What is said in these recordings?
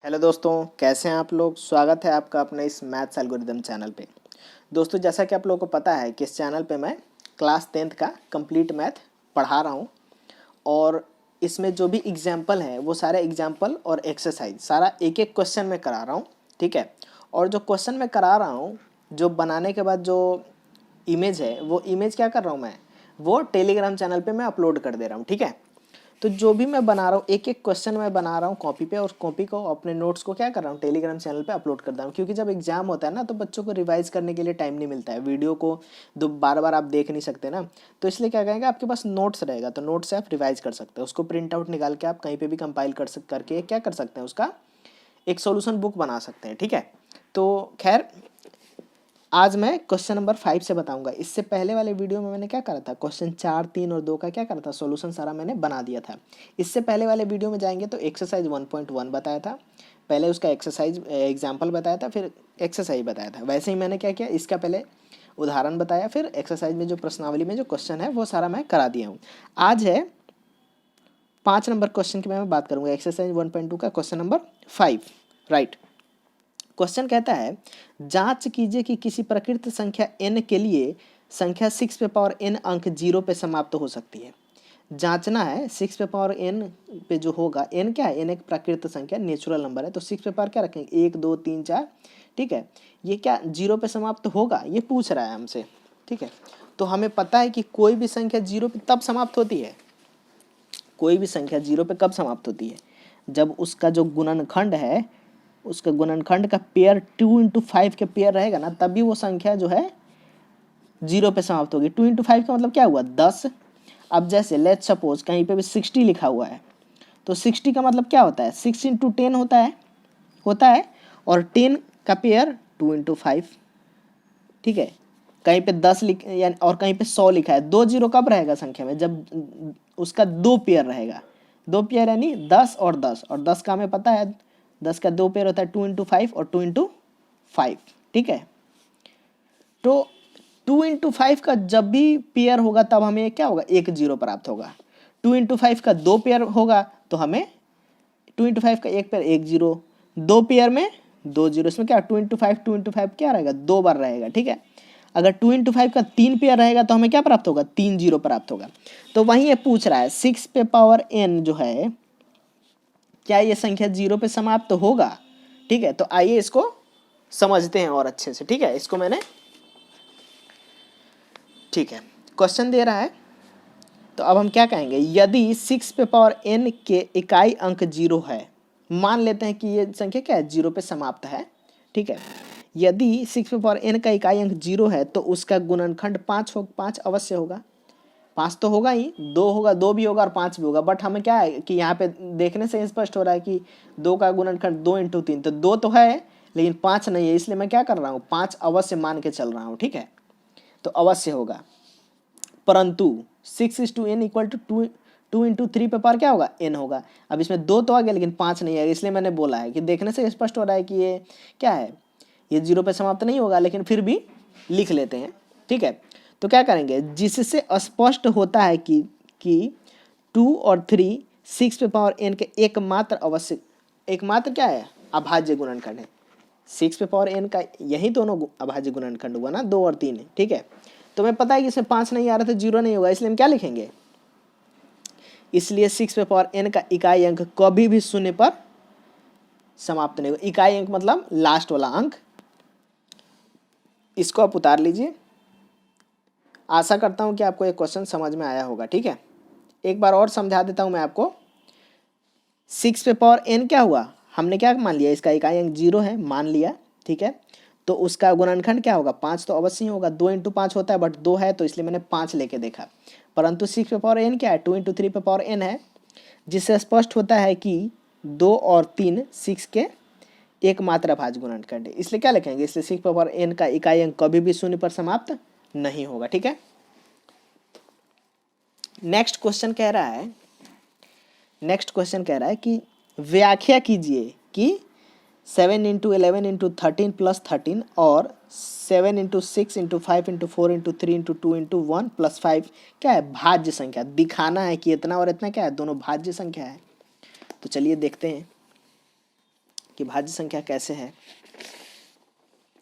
Hello दोस्तों, कैसे हैं आप लोग। स्वागत है आपका अपने इस मैथ्स एल्गोरिदम चैनल पे। दोस्तों, जैसा कि आप लोगों को पता है कि इस चैनल पे मैं क्लास 10th का कंप्लीट मैथ पढ़ा रहा हूँ और इसमें जो भी एग्जाम्पल हैं वो सारे एग्जाम्पल और एक्सरसाइज सारा एक एक क्वेश्चन में करा रहा हूँ, ठीक है। और जो क्वेश्चन मैं करा रहा हूँ, जो बनाने के बाद जो इमेज है वो इमेज क्या कर रहा हूँ मैं, वो टेलीग्राम चैनल पे मैं अपलोड कर दे रहा हूँ, ठीक है। तो जो भी मैं बना रहा हूँ, एक एक क्वेश्चन मैं बना रहा हूँ कॉपी पे, और कॉपी को अपने नोट्स को क्या कर रहा हूँ, टेलीग्राम चैनल पे अपलोड कर रहा हूँ। क्योंकि जब एग्जाम होता है ना तो बच्चों को रिवाइज करने के लिए टाइम नहीं मिलता है, वीडियो को दो बार बार आप देख नहीं सकते ना। तो इसलिए क्या कहेंगे, आपके पास नोट्स रहेगा तो नोट्स से आप रिवाइज कर सकते हैं, उसको प्रिंट आउट निकाल के आप कहीं पर भी कंपाइल करके क्या कर सकते हैं, उसका एक सोल्यूशन बुक बना सकते हैं, ठीक है। तो खैर, आज मैं क्वेश्चन नंबर 5 से बताऊंगा। इससे पहले वाले वीडियो में मैंने क्या करा था, क्वेश्चन 4, 3 और 2 का क्या करा था, सॉल्यूशन सारा मैंने बना दिया था। इससे पहले वाले वीडियो में जाएंगे तो एक्सरसाइज 1.1 बताया था, पहले उसका एक्सरसाइज एग्जाम्पल बताया था, फिर एक्सरसाइज बताया था। वैसे ही मैंने क्या किया, इसका पहले उदाहरण बताया, फिर एक्सरसाइज में जो प्रश्नावली में जो क्वेश्चन है वो सारा मैं करा दिया हूँ। आज है 5 नंबर क्वेश्चन की मैं बात करूँगा, एक्सरसाइज 1.2 का क्वेश्चन नंबर 5, राइट। क्वेश्चन कहता है, जांच कीजिए कि किसी प्रकृत संख्या n के लिए संख्या 6 पे पावर n अंक 0 पे समाप्त हो सकती है। जांचना है 6 पे पावर n पे जो होगा, n क्या है, n एक प्राकृत संख्या, नेचुरल नंबर है, तो 6 पे पावर क्या रखेंगे, 1 2 3 4, ठीक है। ये क्या 0 पे समाप्त होगा, ये पूछ रहा है हमसे, ठीक है। तो हमें पता है कि कोई भी संख्या 0 पे तब समाप्त होती है, कोई भी संख्या 0 पे कब समाप्त होती है, जब उसका जो गुणनखंड है, उसका गुणनखंड का पेयर 2 इंटू 5 के पेयर रहेगा ना, तभी वो संख्या जो है 0 पे समाप्त होगी। 2 इंटू 5 का मतलब क्या हुआ, 10। अब जैसे लेट्स सपोज कहीं पे भी 60 लिखा हुआ है, तो 60 का मतलब क्या होता है, 6 इंटू 10 होता है, और 10 का पेयर 2 इंटू 5, ठीक है। कहीं पे 10 यानी, और कहीं पे 100 लिखा है, 2 जीरो कब रहेगा संख्या में, जब उसका 2 पेयर रहेगा, 2 पेयर यानी 10 और 10, और 10 का हमें पता है 10 का 2 पेयर होता है 2 इंटू 5 और 2 इंटू 5, ठीक है। तो 2 इंटू 5 का जब भी पेयर होगा तब हमें क्या होगा, एक जीरो प्राप्त होगा। 2 इंटू 5 का 2 पेयर होगा तो हमें 2 इंटू 5 का एक पेयर एक जीरो, 2 पेयर में 2 जीरो, इसमें क्या 2 इंटू 5 क्या रहेगा, 2 बार रहेगा, ठीक है। अगर 2 इंटू 5 का 3 पेयर रहेगा तो हमें क्या प्राप्त होगा, 3 जीरो प्राप्त होगा। तो वहीं ये पूछ रहा है 6 पे पावर n जो है, क्या ये संख्या 0 पे समाप्त होगा, ठीक है। तो आइए इसको समझते हैं और अच्छे से, ठीक है। इसको मैंने, ठीक है, क्वेश्चन दे रहा है, तो अब हम क्या कहेंगे, यदि 6 पे पावर n के इकाई अंक 0 है, मान लेते हैं कि ये संख्या क्या है, 0 पे समाप्त है, ठीक है। यदि 6 पे पावर n का इकाई अंक 0 है तो उसका गुणनखंड 5 अवश्य होगा। 5 तो होगा ही, 2 होगा, 2 भी होगा और 5 भी होगा, बट हमें क्या है कि यहाँ पे देखने से स्पष्ट हो रहा है कि 2 का गुणनखंड 2 इंटू 3, तो 2 तो है लेकिन 5 नहीं है, इसलिए मैं क्या कर रहा हूँ, 5 अवश्य मान के चल रहा हूँ, ठीक है। तो अवश्य होगा, परंतु 6 is to n equal to 2 into 3 पे पावर क्या होगा, n होगा। अब इसमें 2 तो आ गया लेकिन 5 नहीं आएगा, इसलिए मैंने बोला है कि देखने से स्पष्ट हो रहा है कि ये क्या है, ये 0 पे समाप्त नहीं होगा, लेकिन फिर भी लिख लेते हैं, ठीक है। तो क्या करेंगे, जिससे स्पष्ट होता है कि 2 और 3 6 पे पावर n के एकमात्र क्या है, अभाज्य गुणनखंड है। 6 पे पावर n का यही दोनों अभाज्य गुणनखंड हुआ ना, 2 और 3, ठीक है। तो हमें पता है कि इसमें 5 नहीं आ रहा तो 0 नहीं होगा, इसलिए हम क्या लिखेंगे, इसलिए 6 पे पावर n का इकाई अंक कभी भी शून्य पर समाप्त नहीं होगा। इकाई अंक मतलब लास्ट वाला अंक, इसको आप उतार लीजिए। आशा करता हूं कि आपको ये क्वेश्चन समझ में आया होगा, ठीक है। एक बार और समझा देता हूं मैं आपको। 6 पे पावर n क्या हुआ, हमने क्या मान लिया, इसका इकाई अंक 0 है मान लिया, ठीक है। तो उसका गुणनखंड क्या होगा, 5 तो अवश्य ही होगा, 2 इंटू 5 होता है, बट 2 है तो इसलिए मैंने 5 लेके देखा। परंतु 6 पे पावर n क्या है, 2 इंटू 3 पे पावर n है, जिससे स्पष्ट होता है कि 2 और 3 6 के एकमात्र अभाज्य गुणनखंड है, इसलिए क्या लिखेंगे, इसलिए 6 पे पावर n का इकाई अंक कभी भी शून्य पर समाप्त नहीं होगा, ठीक है। नेक्स्ट क्वेश्चन कह रहा है कि व्याख्या कीजिए कि 7 इंटू 11 इंटू 13 प्लस 13 और 7 into 6 into 5 into 4 into 3 into 2 into 1 plus 5 क्या है, भाज्य संख्या। दिखाना है कि इतना और इतना क्या है, दोनों भाज्य संख्या है। तो चलिए देखते हैं कि भाज्य संख्या कैसे है।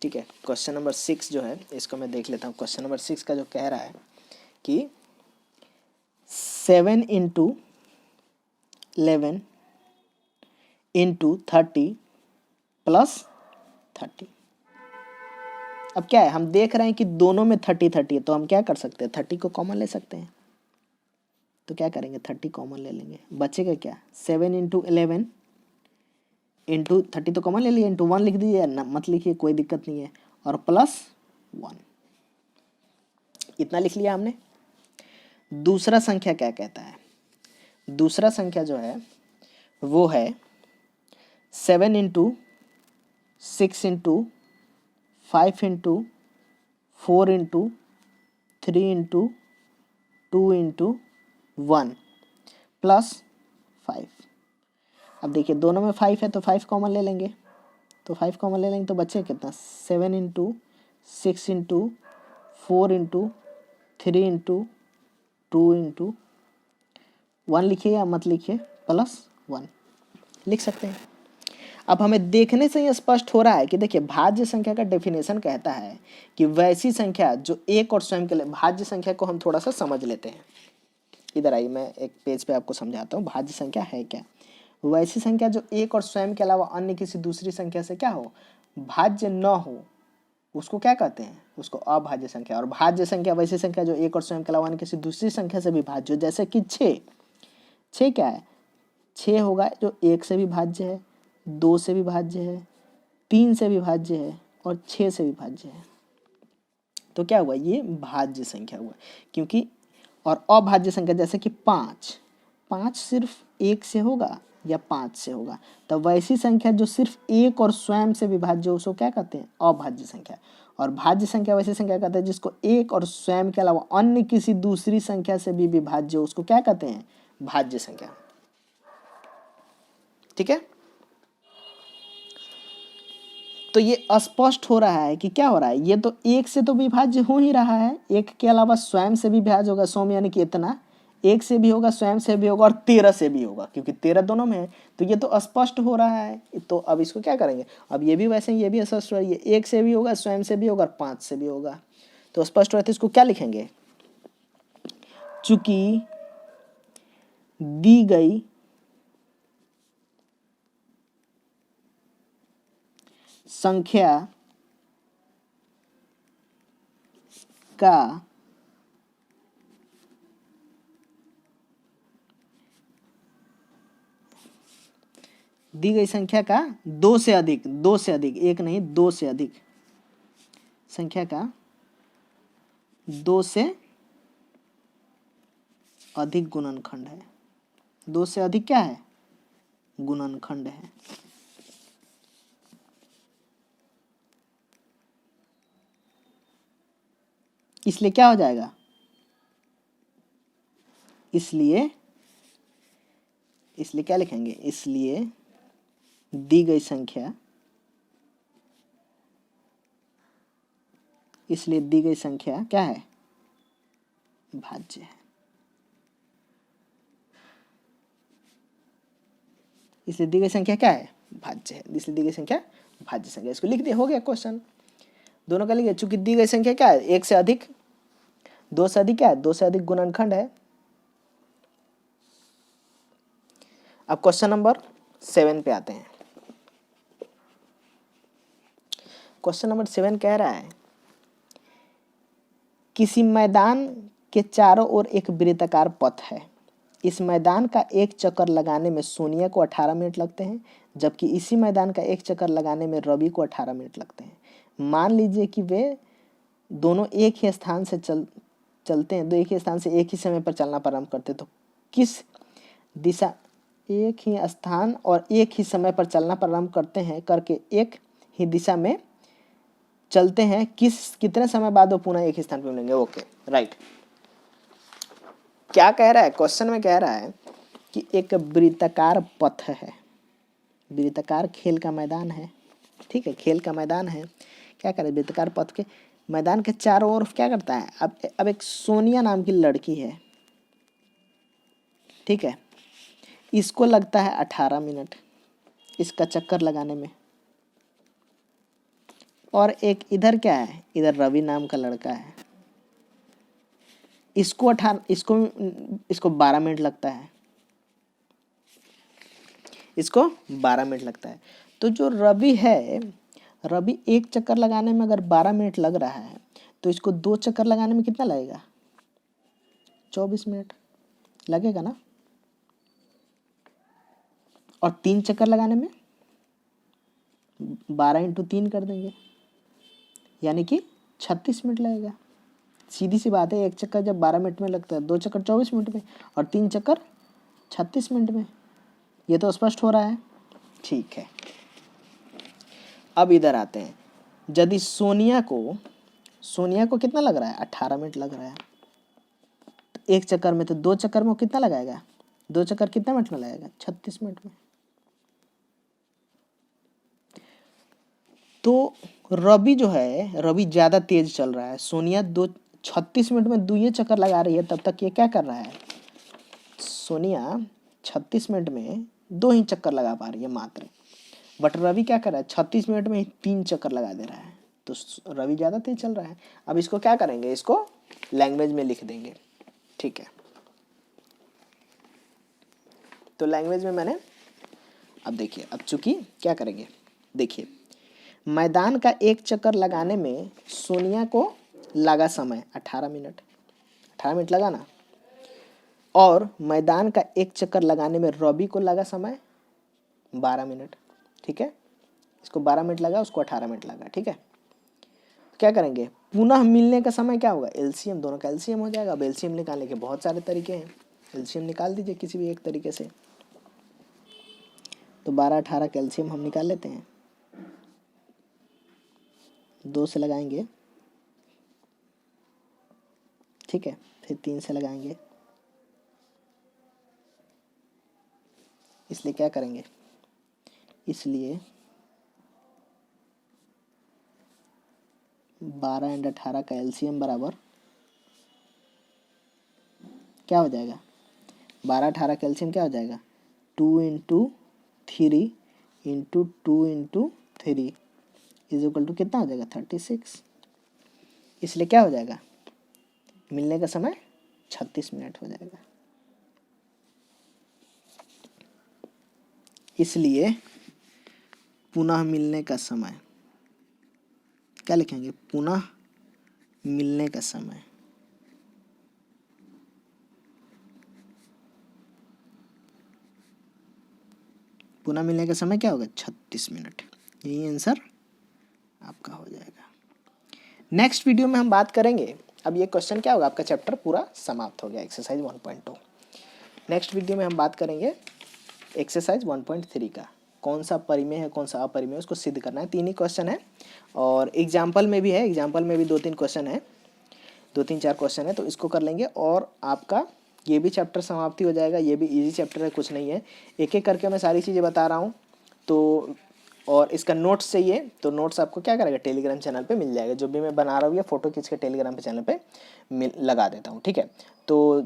ठीक है, क्वेश्चन नंबर 6 जो है इसको मैं देख लेता हूँ। क्वेश्चन नंबर 6 का जो कह रहा है कि 7 इंटू 11 इंटू 30 प्लस 30। अब क्या है, हम देख रहे हैं कि दोनों में 30 है, तो हम क्या कर सकते हैं, 30 को कॉमन ले सकते हैं। तो क्या करेंगे, 30 कॉमन ले लेंगे, बचेगा क्या, 7 इंटू 11 इंटू 30 तो कॉमन ले लिए, इंटू 1 लिख दीजिए ना, मत लिखिए, कोई दिक्कत नहीं है, और प्लस 1, इतना लिख लिया हमने। दूसरा संख्या क्या कहता है, दूसरा संख्या जो है वो है 7 into 6 into 5 into 4 into 3 into 2 into 1 plus 5। अब देखिए दोनों में 5 है तो 5 कॉमन ले लेंगे, तो 5 कॉमन ले लेंगे तो बचे कितना, 7 into 6 into 4 into 3 into 2 into 1 लिखिए या मत लिखिए, प्लस 1 लिख सकते हैं। अब हमें देखने से ही स्पष्ट हो रहा है कि देखिए भाज्य संख्या का डेफिनेशन कहता है कि वैसी संख्या जो एक और स्वयं के लिए, भाज्य संख्या को हम थोड़ा सा समझ लेते हैं। इधर आइए, मैं एक पेज पे आपको समझाता हूँ भाज्य संख्या है क्या। वैसी संख्या जो एक और स्वयं के अलावा अन्य किसी दूसरी संख्या से क्या हो, भाज्य न हो, उसको क्या कहते हैं, उसको अभाज्य संख्या। और भाज्य संख्या वैसी संख्या जो एक और स्वयं के अलावा अन्य किसी दूसरी संख्या से भी भाज्य हो, जैसे कि 6। 6 क्या है, 6 होगा जो 1 से भी भाज्य है, 2 से भी भाज्य है, 3 से भी भाज्य है और 6 से भी भाज्य है। तो क्या हुआ, ये भाज्य संख्या हुआ। क्योंकि और अभाज्य संख्या जैसे कि 5 सिर्फ 1 से होगा या 5 से होगा, तो वैसी संख्या जो सिर्फ एक और स्वयं से विभाज्य हो उसको क्या कहते हैं, अभाज्य संख्या। और भाज्य संख्या वैसी संख्या कहते हैं जिसको एक और स्वयं के अलावा अन्य किसी दूसरी संख्या से भी विभाज्य हो, उसको क्या कहते हैं, भाज्य संख्या। ठीक है, तो ये स्पष्ट हो रहा है कि क्या हो रहा है, ये तो एक से तो विभाज्य हो ही रहा है, एक के अलावा स्वयं से भी विभाज्य होगा, 100 यानी कि इतना, एक से भी होगा, स्वयं से भी होगा और 13 से भी होगा, क्योंकि 13 दोनों में है। तो ये तो स्पष्ट हो रहा है। तो अब इसको क्या करेंगे, अब ये भी वैसे ये भी स्पष्ट हो रहा है, ये एक से भी होगा, स्वयं से भी होगा और 5 से भी होगा, तो स्पष्ट हो रहा है। तो इसको क्या लिखेंगे, चूंकि दी गई संख्या का दी गई संख्या का 2 से अधिक, 2 से अधिक, एक नहीं 2 से अधिक संख्या का 2 से अधिक गुणनखंड है। 2 से अधिक क्या है, गुणनखंड है। इसलिए क्या हो जाएगा, इसलिए क्या लिखेंगे, इसलिए दी गई संख्या, इसलिए दी गई संख्या क्या है, भाज्य है। इसलिए दी गई संख्या क्या है, भाज्य है। इसलिए दी गई संख्या भाज्य संख्या, इसको लिख दिया, हो गया क्वेश्चन, दोनों का लिखिए। चूंकि दी गई संख्या क्या है, 1 से अधिक, 2 से अधिक क्या है, 2 से अधिक गुणनखंड है। अब क्वेश्चन नंबर 7 पे आते हैं। क्वेश्चन नंबर 7 कह रहा है, किसी मैदान के चारों ओर एक वृत्ताकार पथ है। इस मैदान का एक चक्कर लगाने में सोनिया को 18 मिनट लगते हैं, जबकि इसी मैदान का एक चक्कर लगाने में रवि को 18 मिनट लगते हैं। मान लीजिए कि वे दोनों एक ही स्थान से चलते हैं, एक ही स्थान से एक ही समय पर चलना प्रारंभ करते, तो किस दिशा, एक ही स्थान और एक ही समय पर चलना प्रारंभ करते हैं, करके एक ही दिशा में चलते हैं, कितने समय बाद वो पुनः एक ही स्थान पर मिलेंगे। Okay, right. क्या कह रहा है, क्वेश्चन में कह रहा है कि एक वृत्ताकार पथ है, वृत्ताकार खेल का मैदान है, ठीक है, खेल का मैदान है। क्या करे, वृत्ताकार पथ के मैदान के चारों ओर क्या करता है, अब एक सोनिया नाम की लड़की है, ठीक है, इसको लगता है 18 मिनट, इसका चक्कर लगाने में। और एक इधर क्या है, इधर रवि नाम का लड़का है, इसको 12 मिनट लगता है, इसको 12 मिनट लगता है। तो जो रवि है, रवि एक चक्कर लगाने में अगर 12 मिनट लग रहा है तो इसको 2 चक्कर लगाने में कितना लगेगा, 24 मिनट लगेगा ना। और 3 चक्कर लगाने में 12 इंटू 3 कर देंगे, यानी कि 36 मिनट लगेगा। सीधी सी बात है, एक चक्कर जब 12 मिनट में लगता है, 2 चक्कर 24 मिनट में और 3 चक्कर 36 मिनट में। ये तो स्पष्ट हो रहा है, ठीक है। अब इधर आते हैं, यदि सोनिया को कितना लग रहा है, 18 मिनट लग रहा है। एक चक्कर में, तो 2 चक्कर में वो कितना लगाएगा, 2 चक्कर कितने मिनट में लगाएगा, 36 मिनट में। तो रवि जो है, रवि ज़्यादा तेज चल रहा है, सोनिया 36 मिनट में 2 चक्कर लगा रही है, तब तक ये क्या कर रहा है, सोनिया 36 मिनट में 2 ही चक्कर लगा पा रही है मात्र, बट रवि क्या कर रहा है, 36 मिनट में 3 चक्कर लगा दे रहा है। तो रवि ज़्यादा तेज चल रहा है। अब इसको क्या करेंगे, इसको लैंग्वेज में लिख देंगे, ठीक है। तो लैंग्वेज में मैंने, अब देखिए, अब चूंकि क्या करेंगे, देखिए, मैदान का एक चक्कर लगाने में सोनिया को लगा समय 18 मिनट, 18 मिनट लगा ना। और मैदान का एक चक्कर लगाने में रवि को लगा समय 12 मिनट, ठीक है। इसको 12 मिनट लगा, उसको 18 मिनट लगा, ठीक है। क्या करेंगे, पुनः मिलने का समय क्या होगा, एलसीएम, दोनों का एलसीएम हो जाएगा। अब एलसीएम निकालने के बहुत सारे तरीके हैं, एलसीएम निकाल दीजिए किसी भी एक तरीके से। तो 12-18 का एलसीएम हम निकाल लेते हैं, 2 से लगाएंगे, ठीक है, फिर 3 से लगाएंगे, इसलिए क्या करेंगे, इसलिए 12 एंड 18 का एलसीएम बराबर क्या हो जाएगा, 12-18 का एलसीएम क्या हो जाएगा, 2 into 3 into 2 into 3 is equal to कितना हो जाएगा, 36। इसलिए क्या हो जाएगा, मिलने का समय 36 मिनट हो जाएगा। इसलिए पुनः मिलने का समय क्या लिखेंगे, पुनः मिलने का समय क्या होगा, 36 मिनट। यही आंसर आपका हो जाएगा। नेक्स्ट वीडियो में हम बात करेंगे, अब ये क्वेश्चन क्या होगा, आपका चैप्टर पूरा समाप्त हो गया, एक्सरसाइज 1.2। नेक्स्ट वीडियो में हम बात करेंगे एक्सरसाइज 1.3 का, कौन सा परिमेय है, कौन सा अपरिमेय, उसको सिद्ध करना है। 3 ही क्वेश्चन है, और एग्जाम्पल में भी है, एग्जाम्पल में भी 2-3 क्वेश्चन है, 2-3-4 क्वेश्चन है, तो इसको कर लेंगे और आपका ये भी चैप्टर समाप्ति हो जाएगा। ये भी इजी चैप्टर है, कुछ नहीं है, एक एक करके मैं सारी चीज़ें बता रहा हूँ। तो और इसका नोट्स चाहिए तो नोट्स आपको क्या करेगा, टेलीग्राम चैनल पे मिल जाएगा। जो भी मैं बना रहा हूँ ये फ़ोटो खींच के टेलीग्राम पे चैनल पे लगा देता हूँ, ठीक है। तो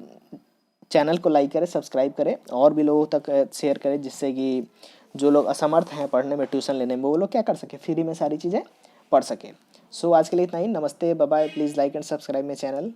चैनल को लाइक करें, सब्सक्राइब करें और भी लोगों तक शेयर करें, जिससे कि जो लोग असमर्थ हैं पढ़ने में, ट्यूशन लेने में, वो लोग क्या कर सके, फ्री में सारी चीज़ें पढ़ सके। सो आज के लिए इतना ही, नमस्ते, bye bye. Please like and subscribe my channel.